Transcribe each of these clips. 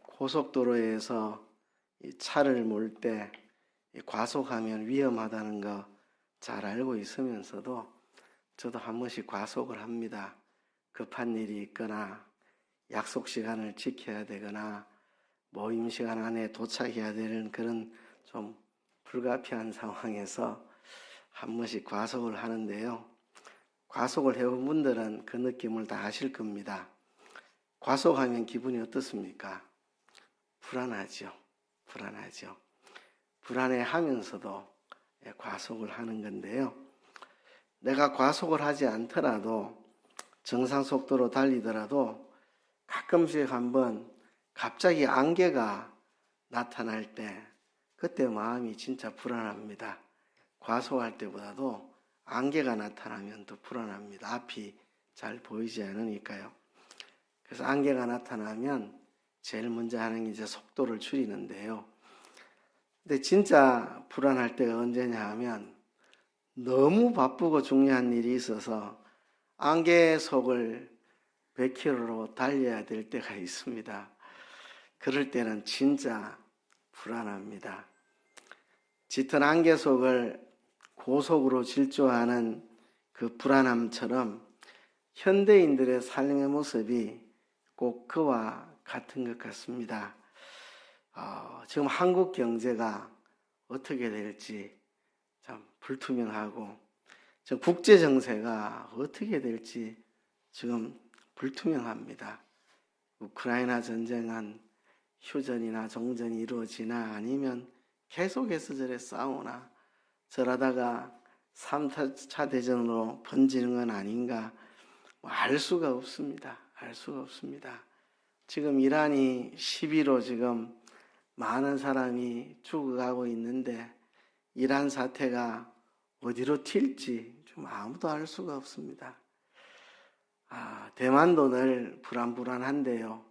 고속도로에서 이 차를 몰 때 과속하면 위험하다는 거 잘 알고 있으면서도 저도 한 번씩 과속을 합니다. 급한 일이 있거나 약속 시간을 지켜야 되거나 모임 시간 안에 도착해야 되는 그런 좀 불가피한 상황에서 한 번씩 과속을 하는데요. 과속을 해본 분들은 그 느낌을 다 아실 겁니다. 과속하면 기분이 어떻습니까? 불안하죠. 불안해하면서도 과속을 하는 건데요. 내가 과속을 하지 않더라도 정상 속도로 달리더라도 가끔씩 한번 갑자기 안개가 나타날 때 그때 마음이 진짜 불안합니다. 과속할 때보다도 안개가 나타나면 더 불안합니다. 앞이 잘 보이지 않으니까요. 그래서 안개가 나타나면 제일 먼저 하는 게 이제 속도를 줄이는데요. 근데 진짜 불안할 때가 언제냐 하면 너무 바쁘고 중요한 일이 있어서 안개 속을 100km로 달려야 될 때가 있습니다. 그럴 때는 진짜 불안합니다. 짙은 안개 속을 고속으로 질주하는 그 불안함처럼 현대인들의 삶의 모습이 꼭 그와 같은 것 같습니다. 지금 한국 경제가 어떻게 될지 참 불투명하고 지금 국제 정세가 어떻게 될지 지금 불투명합니다. 우크라이나 전쟁은 휴전이나 종전이 이루어지나 아니면 계속해서 저래 싸우나 저러다가 3차 대전으로 번지는 건 아닌가 알 수가 없습니다. 지금 이란이 시비로 지금 많은 사람이 죽어가고 있는데 이란 사태가 어디로 튈지 좀 아무도 알 수가 없습니다. 대만도 늘 불안한데요.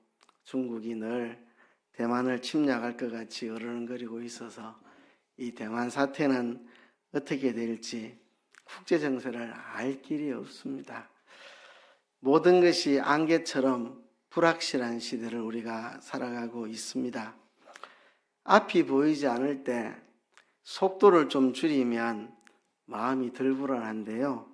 중국이 늘 대만을 침략할 것 같이 어르렁거리고 있어서 이 대만 사태는 어떻게 될지 국제 정세를 알 길이 없습니다. 모든 것이 안개처럼 불확실한 시대를 우리가 살아가고 있습니다. 앞이 보이지 않을 때 속도를 좀 줄이면 마음이 덜 불안한데요.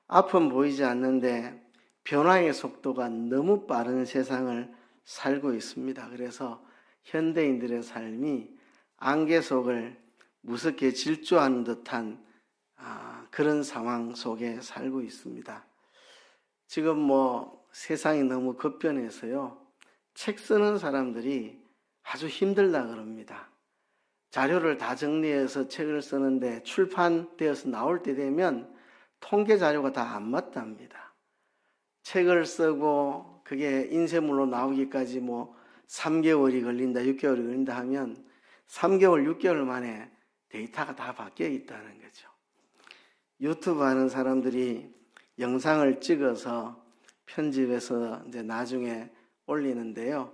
앞은 보이지 않는데 변화의 속도가 너무 빠른 세상을 살고 있습니다. 그래서 현대인들의 삶이 안개 속을 무섭게 질주하는 듯한 그런 상황 속에 살고 있습니다. 지금 세상이 너무 급변해서요. 책 쓰는 사람들이 아주 힘들다 그럽니다. 자료를 다 정리해서 책을 쓰는데 출판되어서 나올 때 되면 통계 자료가 다 안 맞답니다. 책을 쓰고 그게 인쇄물로 나오기까지 3개월이 걸린다, 6개월이 걸린다 하면 3개월, 6개월 만에 데이터가 다 바뀌어 있다는 거죠. 유튜브 하는 사람들이 영상을 찍어서 편집해서 이제 나중에 올리는데요.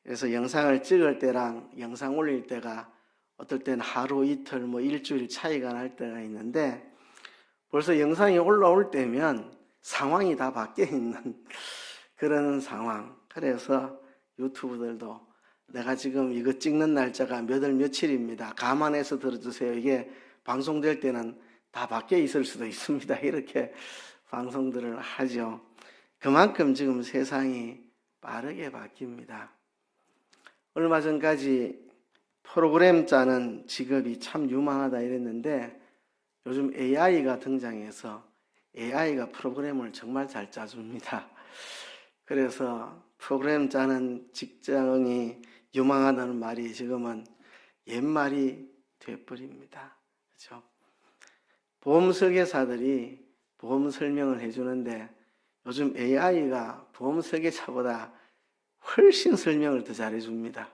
그래서 영상을 찍을 때랑 영상 올릴 때가 어떨 때는 하루, 이틀, 일주일 차이가 날 때가 있는데 벌써 영상이 올라올 때면 상황이 다 바뀌어 있는 그런 상황. 그래서 유튜브들도 내가 지금 이거 찍는 날짜가 몇 월 며칠입니다. 감안해서 들어주세요. 이게 방송될 때는 다 바뀌어 있을 수도 있습니다. 이렇게 방송들을 하죠. 그만큼 지금 세상이 빠르게 바뀝니다. 얼마 전까지 프로그램 짜는 직업이 참 유망하다 이랬는데 요즘 AI가 등장해서 AI가 프로그램을 정말 잘 짜줍니다. 그래서 프로그램 짜는 직장이 유망하다는 말이 지금은 옛말이 돼버립니다. 그렇죠? 보험 설계사들이 보험 설명을 해주는데 요즘 AI가 보험 설계사보다 훨씬 설명을 더 잘해줍니다.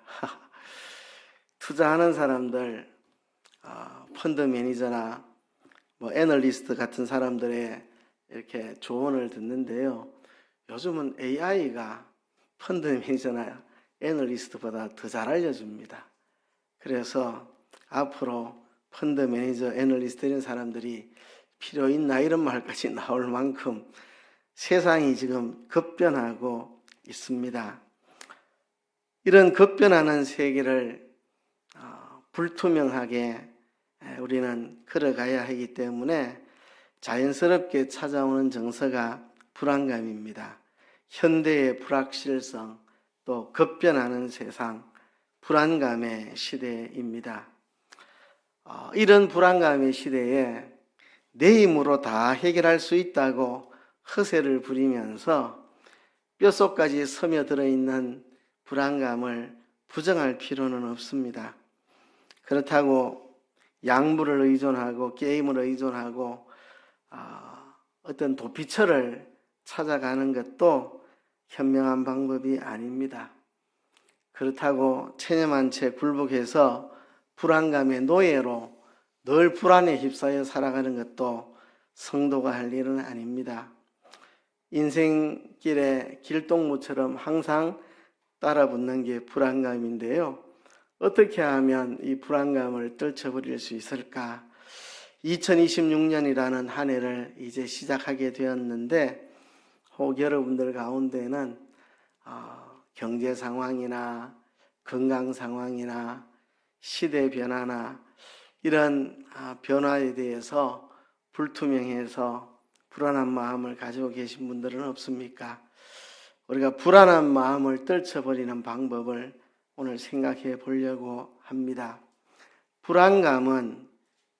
투자하는 사람들, 펀드 매니저나 애널리스트 같은 사람들의 이렇게 조언을 듣는데요. 요즘은 AI가 펀드 매니저나 애널리스트보다 더 잘 알려줍니다. 그래서 앞으로 펀드 매니저, 애널리스트 이런 사람들이 필요 있나 이런 말까지 나올 만큼 세상이 지금 급변하고 있습니다. 이런 급변하는 세계를 불투명하게 우리는 걸어가야 하기 때문에 자연스럽게 찾아오는 정서가 불안감입니다. 현대의 불확실성, 또 급변하는 세상, 불안감의 시대입니다. 이런 불안감의 시대에 내 힘으로 다 해결할 수 있다고 허세를 부리면서 뼛속까지 스며들어 있는 불안감을 부정할 필요는 없습니다. 그렇다고 약물을 의존하고 게임을 의존하고 어떤 도피처를 찾아가는 것도 현명한 방법이 아닙니다. 그렇다고 체념한 채 굴복해서 불안감의 노예로 늘 불안에 휩싸여 살아가는 것도 성도가 할 일은 아닙니다. 인생길의 길동무처럼 항상 따라붙는 게 불안감인데요. 어떻게 하면 이 불안감을 떨쳐버릴 수 있을까? 2026년이라는 한 해를 이제 시작하게 되었는데 혹 여러분들 가운데는 경제 상황이나 건강 상황이나 시대 변화나 이런 변화에 대해서 불투명해서 불안한 마음을 가지고 계신 분들은 없습니까? 우리가 불안한 마음을 떨쳐버리는 방법을 오늘 생각해 보려고 합니다. 불안감은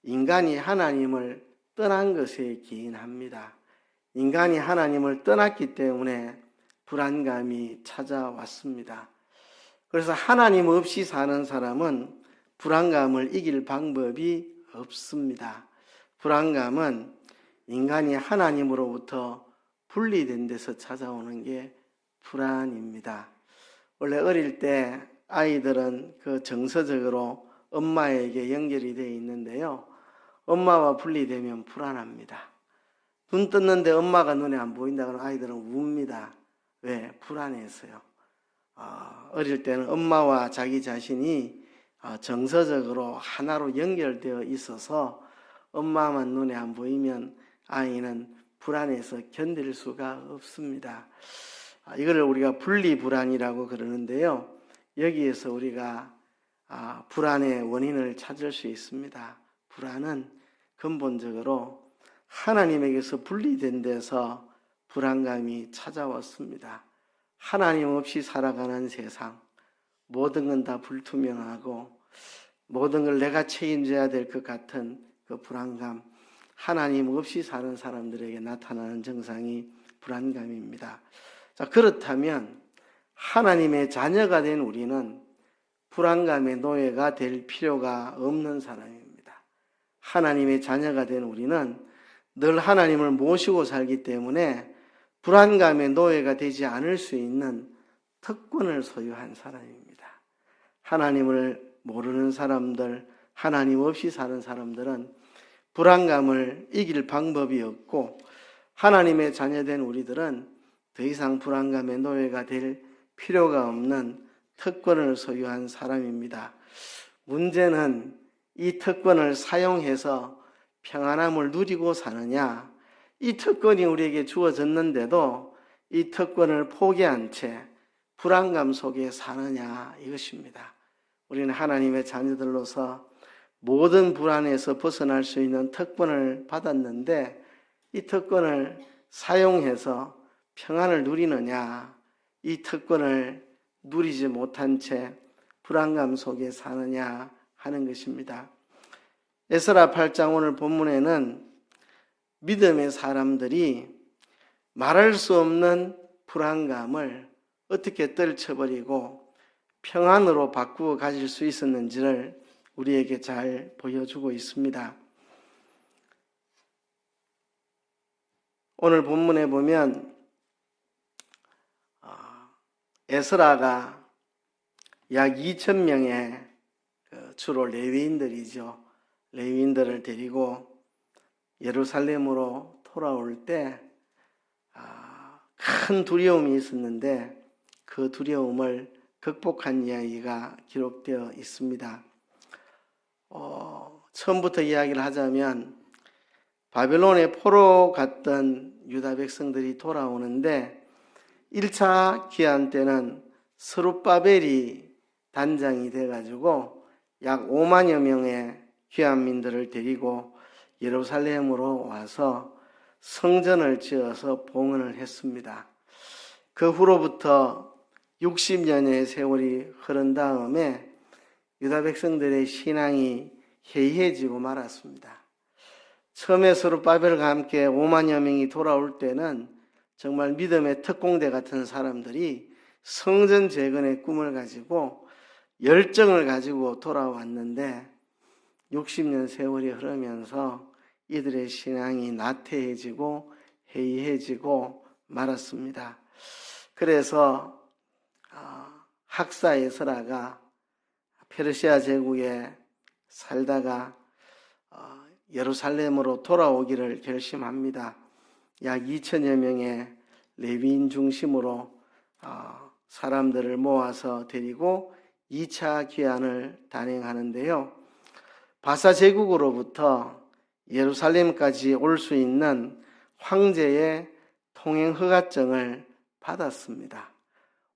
인간이 하나님을 떠난 것에 기인합니다. 인간이 하나님을 떠났기 때문에 불안감이 찾아왔습니다. 그래서 하나님 없이 사는 사람은 불안감을 이길 방법이 없습니다. 불안감은 인간이 하나님으로부터 분리된 데서 찾아오는 게 불안입니다. 원래 어릴 때 아이들은 그 정서적으로 엄마에게 연결이 되어 있는데요. 엄마와 분리되면 불안합니다. 눈 떴는데 엄마가 눈에 안 보인다 그러면 아이들은 웁니다. 왜? 불안해서요. 어릴 때는 엄마와 자기 자신이 정서적으로 하나로 연결되어 있어서 엄마만 눈에 안 보이면 아이는 불안해서 견딜 수가 없습니다. 이거를 우리가 분리불안이라고 그러는데요. 여기에서 우리가 불안의 원인을 찾을 수 있습니다. 불안은 근본적으로 하나님에게서 분리된 데서 불안감이 찾아왔습니다. 하나님 없이 살아가는 세상, 모든 건 다 불투명하고 모든 걸 내가 책임져야 될 것 같은 그 불안감, 하나님 없이 사는 사람들에게 나타나는 증상이 불안감입니다. 자, 그렇다면 하나님의 자녀가 된 우리는 불안감의 노예가 될 필요가 없는 사람입니다. 하나님의 자녀가 된 우리는 늘 하나님을 모시고 살기 때문에 불안감의 노예가 되지 않을 수 있는 특권을 소유한 사람입니다. 하나님을 모르는 사람들, 하나님 없이 사는 사람들은 불안감을 이길 방법이 없고 하나님의 자녀된 우리들은 더 이상 불안감의 노예가 될 필요가 없는 특권을 소유한 사람입니다. 문제는 이 특권을 사용해서 평안함을 누리고 사느냐, 이 특권이 우리에게 주어졌는데도 이 특권을 포기한 채 불안감 속에 사느냐 이것입니다. 우리는 하나님의 자녀들로서 모든 불안에서 벗어날 수 있는 특권을 받았는데 이 특권을 사용해서 평안을 누리느냐, 이 특권을 누리지 못한 채 불안감 속에 사느냐 하는 것입니다. 에스라 8장 오늘 본문에는 믿음의 사람들이 말할 수 없는 불안감을 어떻게 떨쳐버리고 평안으로 바꾸어 가질 수 있었는지를 우리에게 잘 보여주고 있습니다. 오늘 본문에 보면 에스라가 약 2,000명의 주로 레위인들이죠. 레위인들을 데리고 예루살렘으로 돌아올 때 큰 두려움이 있었는데 그 두려움을 극복한 이야기가 기록되어 있습니다. 처음부터 이야기를 하자면 바벨론에 포로 갔던 유다 백성들이 돌아오는데 1차 기한 때는 스룹바벨이 단장이 돼가지고 약 5만여 명의 귀환민들을 데리고 예루살렘으로 와서 성전을 지어서 봉헌을 했습니다. 그 후로부터 60년의 세월이 흐른 다음에 유다 백성들의 신앙이 해이해지고 말았습니다. 처음에 스룹바벨과 함께 5만여 명이 돌아올 때는 정말 믿음의 특공대 같은 사람들이 성전 재건의 꿈을 가지고 열정을 가지고 돌아왔는데 60년 세월이 흐르면서 이들의 신앙이 나태해지고 해이해지고 말았습니다. 그래서 학사 에스라가 페르시아 제국에 살다가 예루살렘으로 돌아오기를 결심합니다. 약 2천여 명의 레위인 중심으로 사람들을 모아서 데리고 2차 귀환을 단행하는데요. 바사 제국으로부터 예루살렘까지 올 수 있는 황제의 통행 허가증을 받았습니다.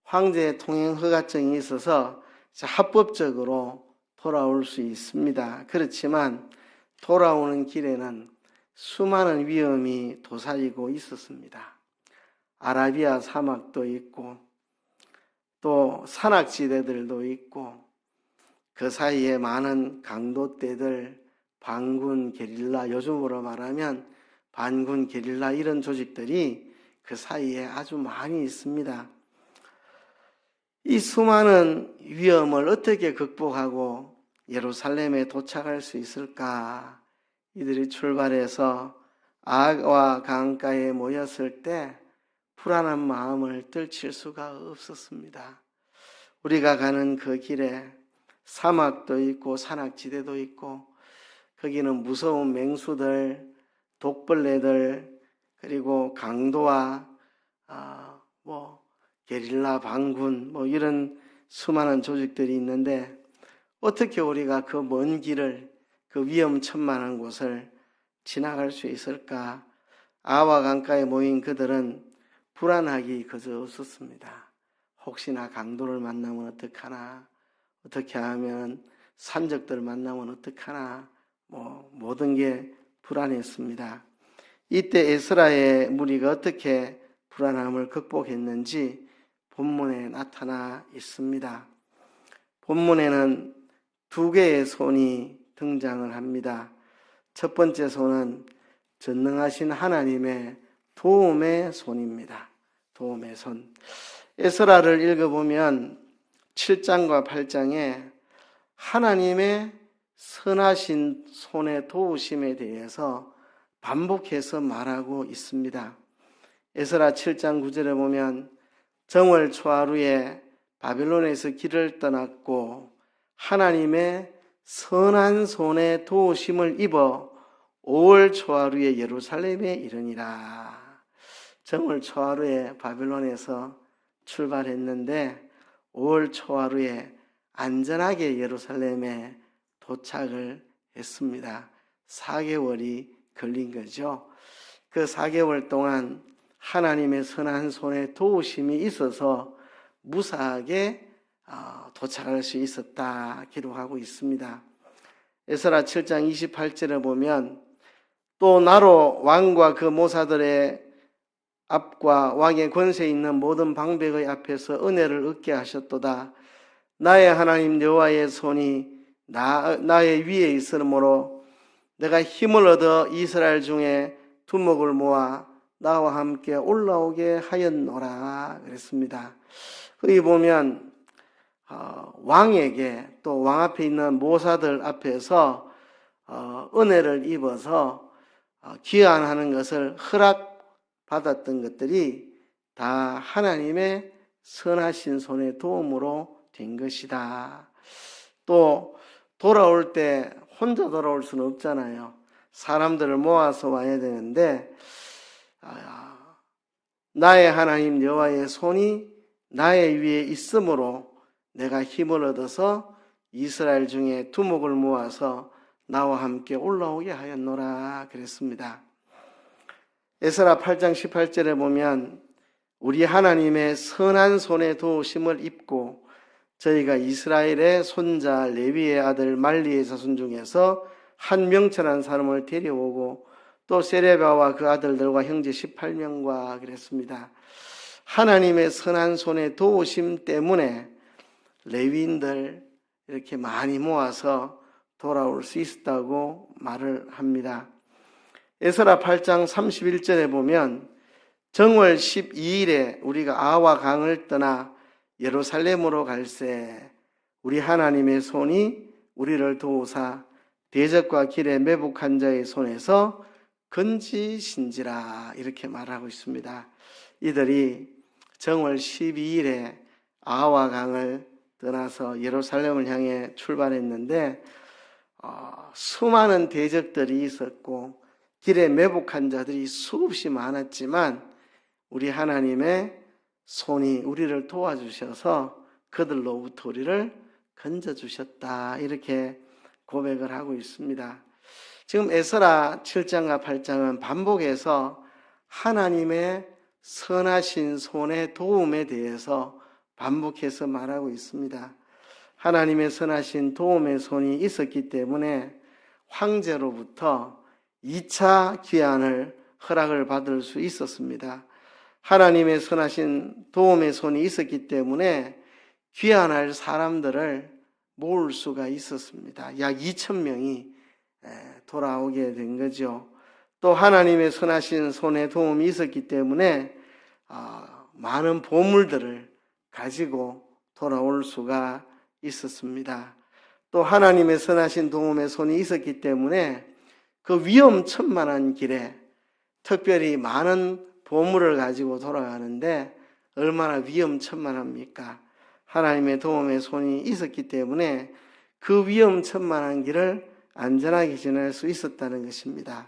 황제의 통행 허가증이 있어서 합법적으로 돌아올 수 있습니다. 그렇지만 돌아오는 길에는 수많은 위험이 도사리고 있었습니다. 아라비아 사막도 있고 또 산악지대들도 있고 그 사이에 많은 강도떼들, 반군 게릴라, 요즘으로 말하면 반군 게릴라 이런 조직들이 그 사이에 아주 많이 있습니다. 이 수많은 위험을 어떻게 극복하고 예루살렘에 도착할 수 있을까? 이들이 출발해서 아와 강가에 모였을 때 불안한 마음을 떨칠 수가 없었습니다. 우리가 가는 그 길에 사막도 있고 산악지대도 있고 거기는 무서운 맹수들, 독벌레들, 그리고 강도와 게릴라 반군 이런 수많은 조직들이 있는데 어떻게 우리가 그 먼 길을, 그 위험천만한 곳을 지나갈 수 있을까? 아와 강가에 모인 그들은 불안하기 그저 없었습니다. 혹시나 강도를 만나면 어떡하나, 어떻게 하면 산적들을 만나면 어떡하나, 모든 게 불안했습니다. 이때 에스라의 무리가 어떻게 불안함을 극복했는지 본문에 나타나 있습니다. 본문에는 두 개의 손이 등장을 합니다. 첫 번째 손은 전능하신 하나님의 도움의 손입니다. 도움의 손. 에스라를 읽어보면 7장과 8장에 하나님의 선하신 손의 도우심에 대해서 반복해서 말하고 있습니다. 에스라 7장 9절에 보면 정월 초하루에 바벨론에서 길을 떠났고 하나님의 선한 손의 도우심을 입어 5월 초하루에 예루살렘에 이르니라. 정월 초하루에 바벨론에서 출발했는데 5월 초하루에 안전하게 예루살렘에 도착을 했습니다. 4개월이 걸린 거죠. 그 4개월 동안 하나님의 선한 손에 도우심이 있어서 무사하게 도착할 수 있었다 기록하고 있습니다. 에스라 7장 28절에 보면 또 나로 왕과 그 모사들의 앞과 왕의 권세 있는 모든 방백의 앞에서 은혜를 얻게 하셨도다. 나의 하나님 여호와의 손이 나의 위에 있으므로 내가 힘을 얻어 이스라엘 중에 두목을 모아 나와 함께 올라오게 하였노라 그랬습니다. 거기 보면 왕에게 또 왕 앞에 있는 모사들 앞에서 은혜를 입어서 귀환하는 것을 허락받았던 것들이 다 하나님의 선하신 손의 도움으로 된 것이다. 또 돌아올 때 혼자 돌아올 수는 없잖아요. 사람들을 모아서 와야 되는데 나의 하나님 여호와의 손이 나의 위에 있으므로 내가 힘을 얻어서 이스라엘 중에 두목을 모아서 나와 함께 올라오게 하였노라 그랬습니다. 에스라 8장 18절에 보면 우리 하나님의 선한 손의 도우심을 입고 저희가 이스라엘의 손자 레위의 아들 말리의 자손 중에서 한 명철한 사람을 데려오고 또 세레바와 그 아들들과 형제 18명과 그랬습니다. 하나님의 선한 손의 도우심 때문에 레위인들 이렇게 많이 모아서 돌아올 수 있었다고 말을 합니다. 에스라 8장 31절에 보면 정월 12일에 우리가 아와 강을 떠나 예루살렘으로 갈새 우리 하나님의 손이 우리를 도우사 대적과 길에 매복한 자의 손에서 건지신지라 이렇게 말하고 있습니다. 이들이 정월 12일에 아와 강을 떠나서 예루살렘을 향해 출발했는데 수많은 대적들이 있었고 길에 매복한 자들이 수없이 많았지만 우리 하나님의 손이 우리를 도와주셔서 그들로부터 우리를 건져주셨다 이렇게 고백을 하고 있습니다. 지금 에스라 7장과 8장은 반복해서 하나님의 선하신 손의 도움에 대해서 반복해서 말하고 있습니다. 하나님의 선하신 도움의 손이 있었기 때문에 황제로부터 2차 귀환을 허락을 받을 수 있었습니다. 하나님의 선하신 도움의 손이 있었기 때문에 귀환할 사람들을 모을 수가 있었습니다. 약 2,000명이 돌아오게 된 거죠. 또 하나님의 선하신 손의 도움이 있었기 때문에 많은 보물들을 가지고 돌아올 수가 있었습니다. 또 하나님의 선하신 도움의 손이 있었기 때문에 그 위험천만한 길에 특별히 많은 보물을 가지고 돌아가는데 얼마나 위험천만합니까? 하나님의 도움의 손이 있었기 때문에 그 위험천만한 길을 안전하게 지날 수 있었다는 것입니다.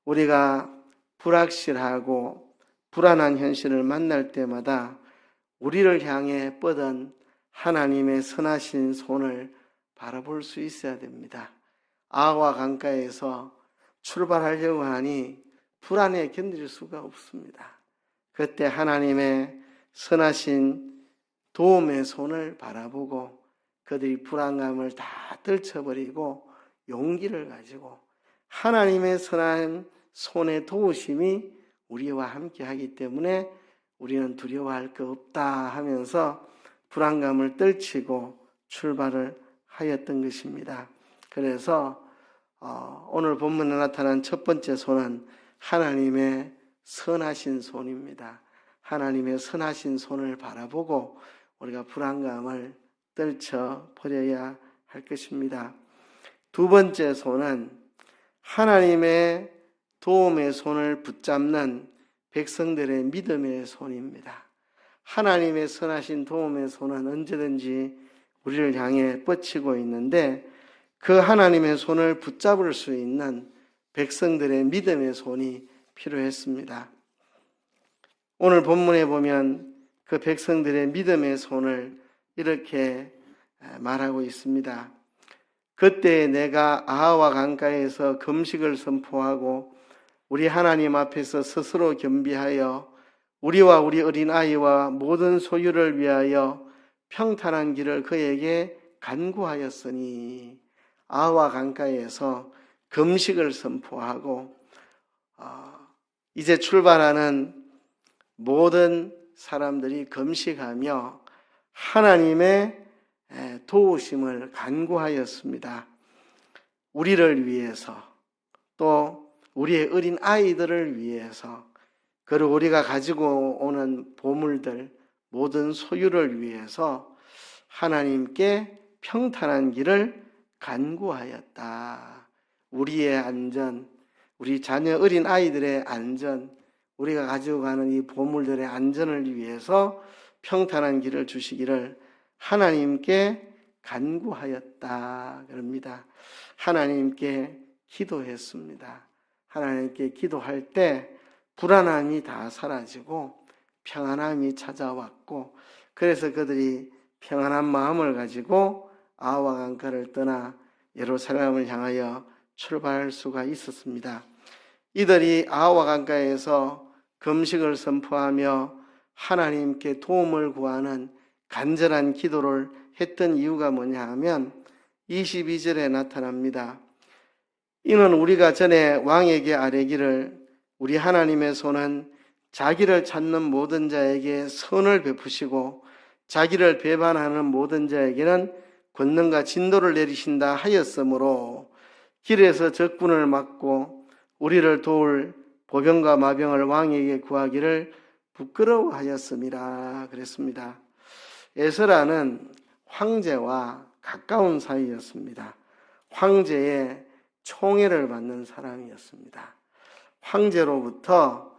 우리가 불확실하고 불안한 현실을 만날 때마다 우리를 향해 뻗은 하나님의 선하신 손을 바라볼 수 있어야 됩니다. 아와 강가에서 출발하려고 하니 불안에 견딜 수가 없습니다. 그때 하나님의 선하신 도움의 손을 바라보고 그들이 불안감을 다 떨쳐버리고 용기를 가지고 하나님의 선한 손의 도우심이 우리와 함께 하기 때문에 우리는 두려워할 거 없다 하면서 불안감을 떨치고 출발을 하였던 것입니다. 그래서 오늘 본문에 나타난 첫 번째 손은 하나님의 선하신 손입니다. 하나님의 선하신 손을 바라보고 우리가 불안감을 떨쳐버려야 할 것입니다. 두 번째 손은 하나님의 도움의 손을 붙잡는 백성들의 믿음의 손입니다. 하나님의 선하신 도움의 손은 언제든지 우리를 향해 뻗치고 있는데 그 하나님의 손을 붙잡을 수 있는 백성들의 믿음의 손이 필요했습니다. 오늘 본문에 보면 그 백성들의 믿음의 손을 이렇게 말하고 있습니다. 그때 내가 아하와 강가에서 금식을 선포하고 우리 하나님 앞에서 스스로 겸비하여 우리와 우리 어린아이와 모든 소유를 위하여 평탄한 길을 그에게 간구하였으니 아하와 강가에서 금식을 선포하고 이제 출발하는 모든 사람들이 금식하며 하나님의 도우심을 간구하였습니다. 우리를 위해서 또 우리의 어린 아이들을 위해서 그리고 우리가 가지고 오는 보물들 모든 소유를 위해서 하나님께 평탄한 길을 간구하였다. 우리의 안전, 우리 자녀 어린 아이들의 안전, 우리가 가지고 가는 이 보물들의 안전을 위해서 평탄한 길을 주시기를 하나님께 간구하였다 그럽니다. 하나님께 기도했습니다. 하나님께 기도할 때 불안함이 다 사라지고 평안함이 찾아왔고 그래서 그들이 평안한 마음을 가지고 아하와 강가를 떠나 예루살렘을 향하여 출발할 수가 있었습니다. 이들이 아하와 강가에서 금식을 선포하며 하나님께 도움을 구하는 간절한 기도를 했던 이유가 뭐냐 하면 22절에 나타납니다. 이는 우리가 전에 왕에게 아뢰기를 우리 하나님의 손은 자기를 찾는 모든 자에게 선을 베푸시고 자기를 배반하는 모든 자에게는 권능과 진도를 내리신다 하였으므로 길에서 적군을 막고 우리를 도울 보병과 마병을 왕에게 구하기를 부끄러워하였음이라 그랬습니다. 에스라는 황제와 가까운 사이였습니다. 황제의 총애를 받는 사람이었습니다. 황제로부터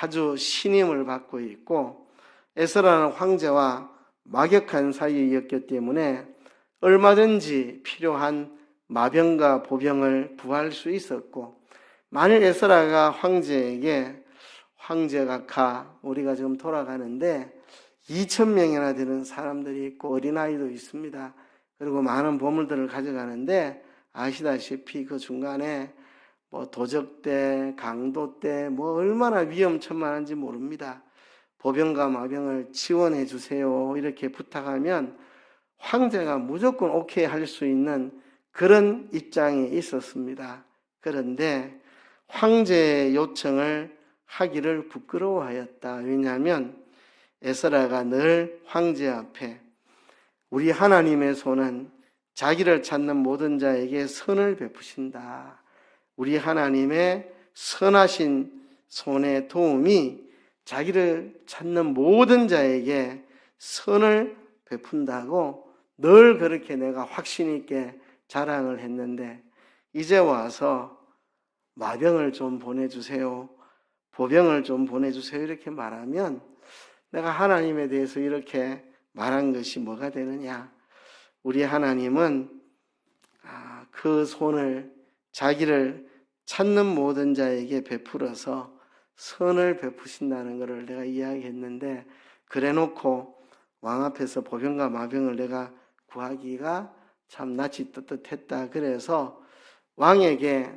아주 신임을 받고 있고 에스라는 황제와 막역한 사이였기 때문에 얼마든지 필요한 마병과 보병을 구할 수 있었고, 만일 에스라가 황제에게 황제가 우리가 지금 돌아가는데 2,000명이나 되는 사람들이 있고 어린아이도 있습니다. 그리고 많은 보물들을 가져가는데 아시다시피 그 중간에 도적대, 강도대 얼마나 위험천만한지 모릅니다. 보병과 마병을 지원해 주세요 이렇게 부탁하면 황제가 무조건 오케이 할 수 있는 그런 입장에 있었습니다. 그런데 황제의 요청을 하기를 부끄러워하였다. 왜냐하면 에스라가 늘 황제 앞에 우리 하나님의 손은 자기를 찾는 모든 자에게 선을 베푸신다. 우리 하나님의 선하신 손의 도움이 자기를 찾는 모든 자에게 선을 베푼다고 늘 그렇게 내가 확신 있게 자랑을 했는데 이제 와서 마병을 좀 보내주세요. 보병을 좀 보내주세요. 이렇게 말하면 내가 하나님에 대해서 이렇게 말한 것이 뭐가 되느냐? 우리 하나님은 그 손을 자기를 찾는 모든 자에게 베풀어서 선을 베푸신다는 것을 내가 이야기했는데 그래놓고 왕 앞에서 보병과 마병을 내가 구하기가 참 낯이 떳떳했다. 그래서 왕에게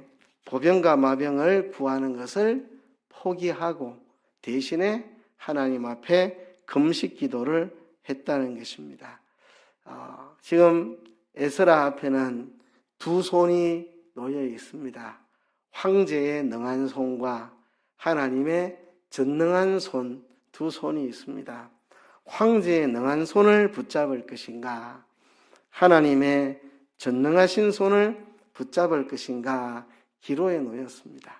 보병과 마병을 구하는 것을 포기하고 대신에 하나님 앞에 금식 기도를 했다는 것입니다. 지금 에스라 앞에는 두 손이 놓여 있습니다. 황제의 능한 손과 하나님의 전능한 손, 두 손이 있습니다. 황제의 능한 손을 붙잡을 것인가, 하나님의 전능하신 손을 붙잡을 것인가 기로에 놓였습니다.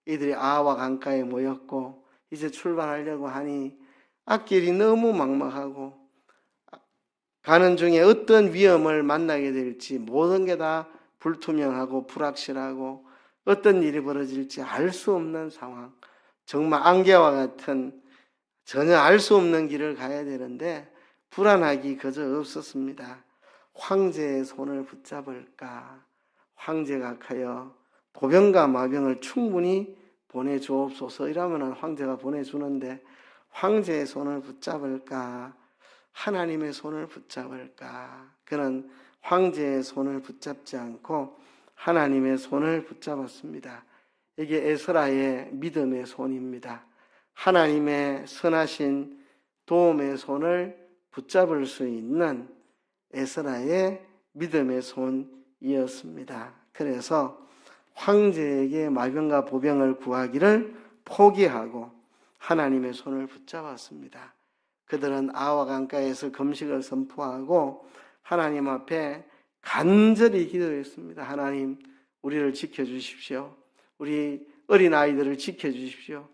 이들이 아와 강가에 모였고 이제 출발하려고 하니 앞길이 너무 막막하고 가는 중에 어떤 위험을 만나게 될지 모든 게 다 불투명하고 불확실하고 어떤 일이 벌어질지 알 수 없는 상황, 정말 안개와 같은 전혀 알 수 없는 길을 가야 되는데 불안하기 그저 없었습니다. 황제의 손을 붙잡을까? 황제가 가여 보병과 마병을 충분히 보내주옵소서. 이러면 황제가 보내주는데 황제의 손을 붙잡을까? 하나님의 손을 붙잡을까? 그는 황제의 손을 붙잡지 않고 하나님의 손을 붙잡았습니다. 이게 에스라의 믿음의 손입니다. 하나님의 선하신 도움의 손을 붙잡을 수 있는 에스라의 믿음의 손이었습니다. 그래서 황제에게 마병과 보병을 구하기를 포기하고 하나님의 손을 붙잡았습니다. 그들은 아와 강가에서 금식을 선포하고 하나님 앞에 간절히 기도했습니다. 하나님, 우리를 지켜주십시오. 우리 어린아이들을 지켜주십시오.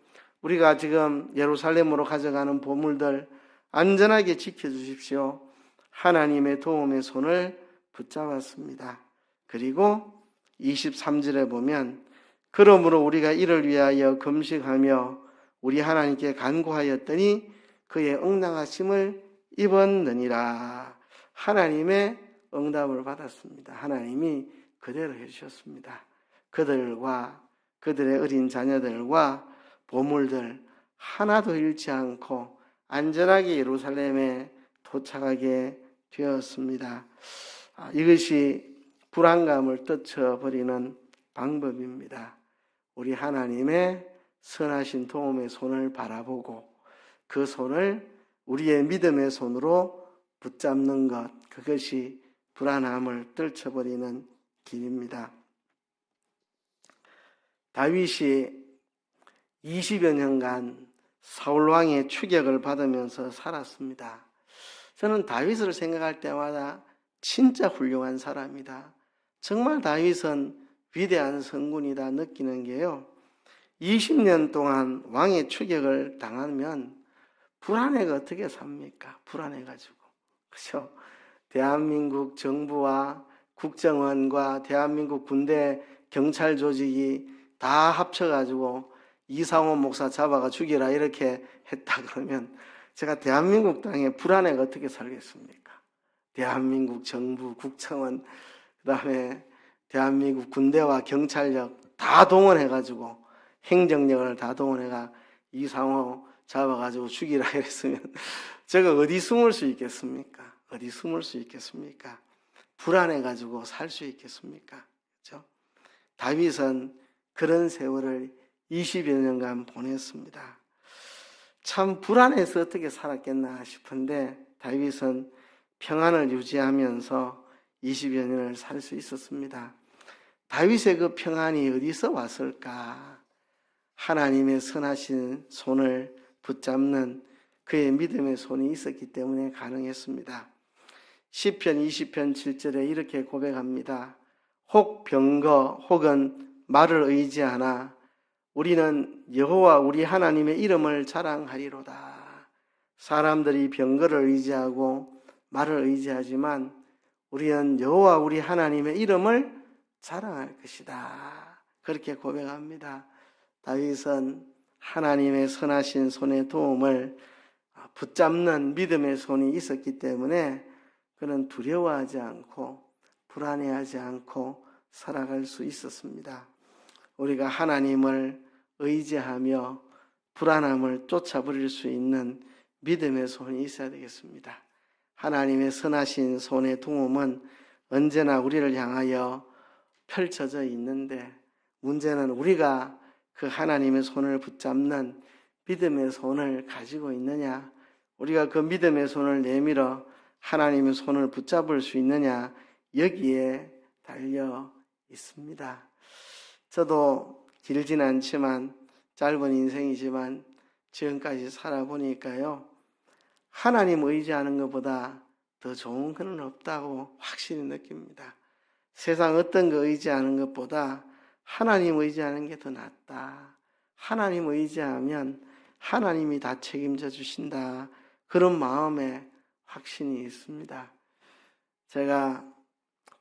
우리가 지금 예루살렘으로 가져가는 보물들 안전하게 지켜주십시오. 하나님의 도움의 손을 붙잡았습니다. 그리고 23절에 보면 그러므로 우리가 이를 위하여 금식하며 우리 하나님께 간구하였더니 그의 응답하심을 입었느니라. 하나님의 응답을 받았습니다. 하나님이 그대로 해주셨습니다. 그들과 그들의 어린 자녀들과 보물들 하나도 잃지 않고 안전하게 예루살렘에 도착하게 되었습니다. 이것이 불안감을 떨쳐버리는 방법입니다. 우리 하나님의 선하신 도움의 손을 바라보고 그 손을 우리의 믿음의 손으로 붙잡는 것, 그것이 불안함을 떨쳐버리는 길입니다. 다윗이 20여 년간 사울왕의 추격을 받으면서 살았습니다. 저는 다윗을 생각할 때마다 진짜 훌륭한 사람이다. 정말 다윗은 위대한 성군이다 느끼는 게요. 20년 동안 왕의 추격을 당하면 불안해가 어떻게 삽니까? 불안해가지고. 그렇죠? 대한민국 정부와 국정원과 대한민국 군대 경찰 조직이 다 합쳐가지고 이상호 목사 잡아가 죽이라 이렇게 했다 그러면 제가 대한민국 땅에 불안해가 어떻게 살겠습니까? 대한민국 정부, 국정원, 그 다음에 대한민국 군대와 경찰력 다 동원해가지고 행정력을 다 동원해가 이상호 잡아가지고 죽이라 이랬으면 제가 어디 숨을 수 있겠습니까? 어디 숨을 수 있겠습니까? 불안해가지고 살 수 있겠습니까? 그렇죠? 다윗은 그런 세월을 20여 년간 보냈습니다. 참 불안해서 어떻게 살았겠나 싶은데 다윗은 평안을 유지하면서 20여 년을 살 수 있었습니다. 다윗의 그 평안이 어디서 왔을까? 하나님의 선하신 손을 붙잡는 그의 믿음의 손이 있었기 때문에 가능했습니다. 시편 20편 7절에 이렇게 고백합니다. 혹 병거 혹은 말을 의지하나 우리는 여호와 우리 하나님의 이름을 자랑하리로다. 사람들이 병거를 의지하고 말을 의지하지만 우리는 여호와 우리 하나님의 이름을 자랑할 것이다. 그렇게 고백합니다. 다윗은 하나님의 선하신 손의 도움을 붙잡는 믿음의 손이 있었기 때문에 그는 두려워하지 않고 불안해하지 않고 살아갈 수 있었습니다. 우리가 하나님을 의지하며 불안함을 쫓아버릴 수 있는 믿음의 손이 있어야 되겠습니다. 하나님의 선하신 손의 도움은 언제나 우리를 향하여 펼쳐져 있는데 문제는 우리가 그 하나님의 손을 붙잡는 믿음의 손을 가지고 있느냐, 우리가 그 믿음의 손을 내밀어 하나님의 손을 붙잡을 수 있느냐, 여기에 달려 있습니다. 저도 길진 않지만 짧은 인생이지만 지금까지 살아보니까요, 하나님 의지하는 것보다 더 좋은 것은 없다고 확실히 느낍니다. 세상 어떤 거 의지하는 것보다 하나님 의지하는 게 더 낫다. 하나님 의지하면 하나님이 다 책임져 주신다. 그런 마음에 확신이 있습니다. 제가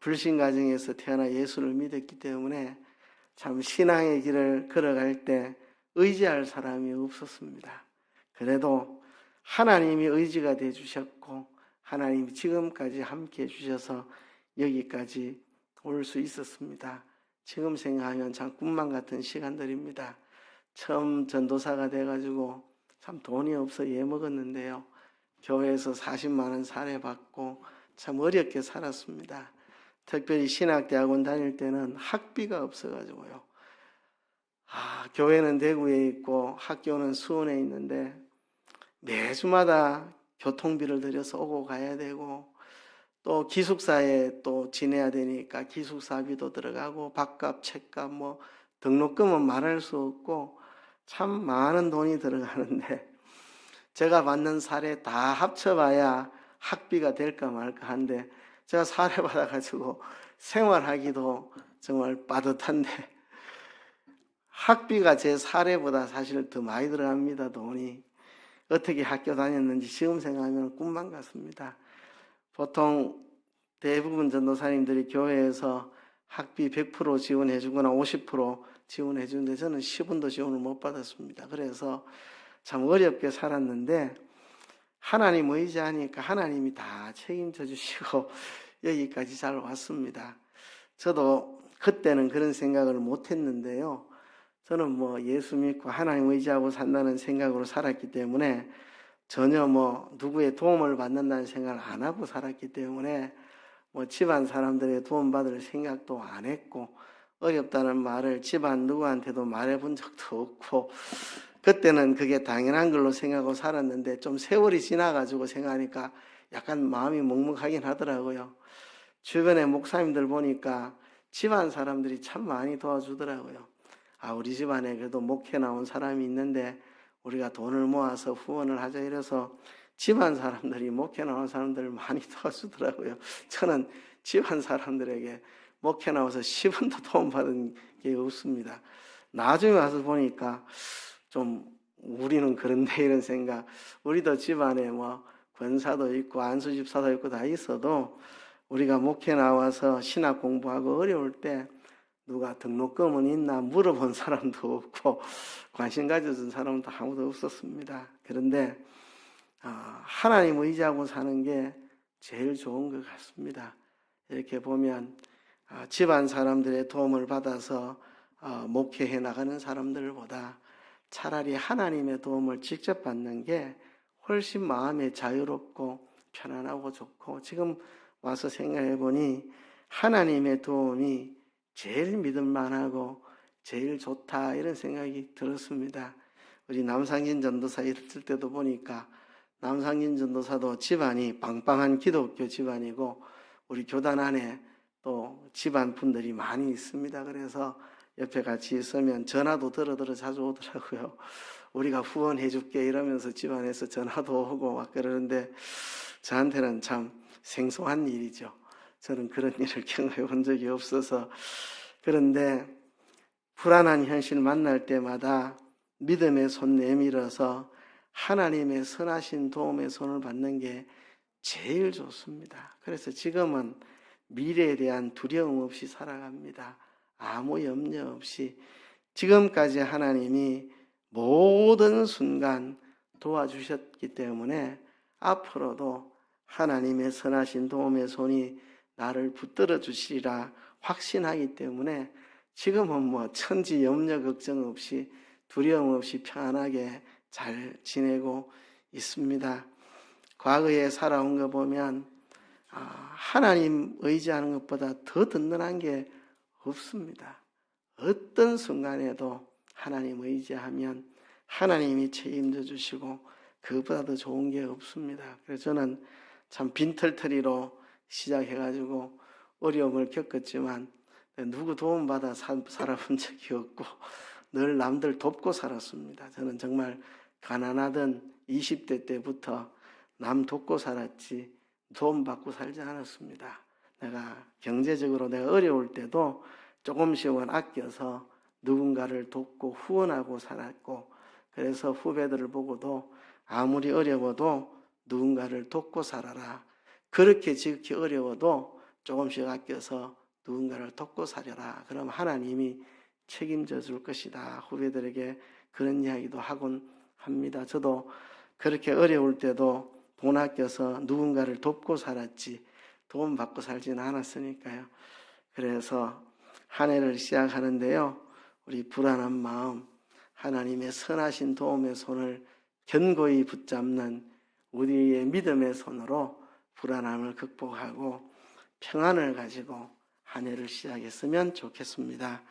불신 가정에서 태어나 예수를 믿었기 때문에 참 신앙의 길을 걸어갈 때 의지할 사람이 없었습니다. 그래도 하나님이 의지가 돼 주셨고 하나님이 지금까지 함께 해 주셔서 여기까지 올 수 있었습니다. 지금 생각하면 참 꿈만 같은 시간들입니다. 처음 전도사가 돼가지고 참 돈이 없어 예먹었는데요. 교회에서 40만 원 사례받고 참 어렵게 살았습니다. 특별히 신학대학원 다닐 때는 학비가 없어가지고요. 교회는 대구에 있고 학교는 수원에 있는데 매주마다 교통비를 들여서 오고 가야 되고 또 기숙사에 또 지내야 되니까 기숙사비도 들어가고 밥값, 책값, 뭐 등록금은 말할 수 없고 참 많은 돈이 들어가는데 제가 받는 사례 다 합쳐봐야 학비가 될까 말까 한데 제가 사례 받아가지고 생활하기도 정말 빠듯한데 학비가 제 사례보다 사실 더 많이 들어갑니다. 돈이. 어떻게 학교 다녔는지 지금 생각하면 꿈만 같습니다. 보통 대부분 전도사님들이 교회에서 학비 100% 지원해 주거나 50% 지원해 주는데 저는 10원도 지원을 못 받았습니다. 그래서 참 어렵게 살았는데 하나님 의지하니까 하나님이 다 책임져 주시고 여기까지 잘 왔습니다. 저도 그때는 그런 생각을 못 했는데요. 저는 뭐 예수 믿고 하나님 의지하고 산다는 생각으로 살았기 때문에 전혀 뭐 누구의 도움을 받는다는 생각을 안 하고 살았기 때문에 뭐 집안 사람들의 도움 받을 생각도 안 했고 어렵다는 말을 집안 누구한테도 말해 본 적도 없고 그때는 그게 당연한 걸로 생각하고 살았는데 좀 세월이 지나가지고 생각하니까 약간 마음이 먹먹하긴 하더라고요. 주변에 목사님들 보니까 집안 사람들이 참 많이 도와주더라고요. 우리 집안에 그래도 목회 나온 사람이 있는데 우리가 돈을 모아서 후원을 하자 이래서 집안 사람들이 목회 나온 사람들을 많이 도와주더라고요. 저는 집안 사람들에게 목회 나와서 10원도 도움받은 게 없습니다. 나중에 와서 보니까 좀 우리는 그런데 이런 생각. 우리도 집안에 뭐 권사도 있고 안수집사도 있고 다 있어도 우리가 목회 나와서 신학 공부하고 어려울 때 누가 등록금은 있나 물어본 사람도 없고 관심 가져준 사람도 아무도 없었습니다. 그런데 하나님 의지하고 사는 게 제일 좋은 것 같습니다. 이렇게 보면 집안 사람들의 도움을 받아서 목회해 나가는 사람들보다 차라리 하나님의 도움을 직접 받는 게 훨씬 마음에 자유롭고 편안하고 좋고, 지금 와서 생각해 보니 하나님의 도움이 제일 믿을만하고 제일 좋다, 이런 생각이 들었습니다. 우리 남상진 전도사 있을 때도 보니까 남상진 전도사도 집안이 빵빵한 기독교 집안이고 우리 교단 안에 또 집안 분들이 많이 있습니다. 그래서 옆에 같이 있으면 전화도 들어 자주 오더라고요. 우리가 후원해 줄게 이러면서 집안에서 전화도 오고 막 그러는데 저한테는 참 생소한 일이죠. 저는 그런 일을 경험해 본 적이 없어서. 그런데 불안한 현실 만날 때마다 믿음의 손 내밀어서 하나님의 선하신 도움의 손을 받는 게 제일 좋습니다. 그래서 지금은 미래에 대한 두려움 없이 살아갑니다. 아무 염려 없이. 지금까지 하나님이 모든 순간 도와주셨기 때문에 앞으로도 하나님의 선하신 도움의 손이 나를 붙들어 주시리라 확신하기 때문에 지금은 뭐 천지 염려 걱정 없이 두려움 없이 편안하게 잘 지내고 있습니다. 과거에 살아온 거 보면 하나님 의지하는 것보다 더 든든한 게 없습니다. 어떤 순간에도 하나님 의지하면 하나님이 책임져 주시고 그것보다 더 좋은 게 없습니다. 그래서 저는 참 빈털터리로 시작해가지고 어려움을 겪었지만 누구 도움받아 살아본 적이 없고 늘 남들 돕고 살았습니다. 저는 정말 가난하던 20대 때부터 남 돕고 살았지 도움받고 살지 않았습니다. 내가 경제적으로 내가 어려울 때도 조금씩은 아껴서 누군가를 돕고 후원하고 살았고, 그래서 후배들을 보고도 아무리 어려워도 누군가를 돕고 살아라. 그렇게 지극히 어려워도 조금씩 아껴서 누군가를 돕고 살아라. 그럼 하나님이 책임져 줄 것이다. 후배들에게 그런 이야기도 하곤 합니다. 저도 그렇게 어려울 때도 돈 아껴서 누군가를 돕고 살았지 도움받고 살지는 않았으니까요. 그래서 한 해를 시작하는데요, 우리 불안한 마음, 하나님의 선하신 도움의 손을 견고히 붙잡는 우리의 믿음의 손으로 불안함을 극복하고 평안을 가지고 한 해를 시작했으면 좋겠습니다.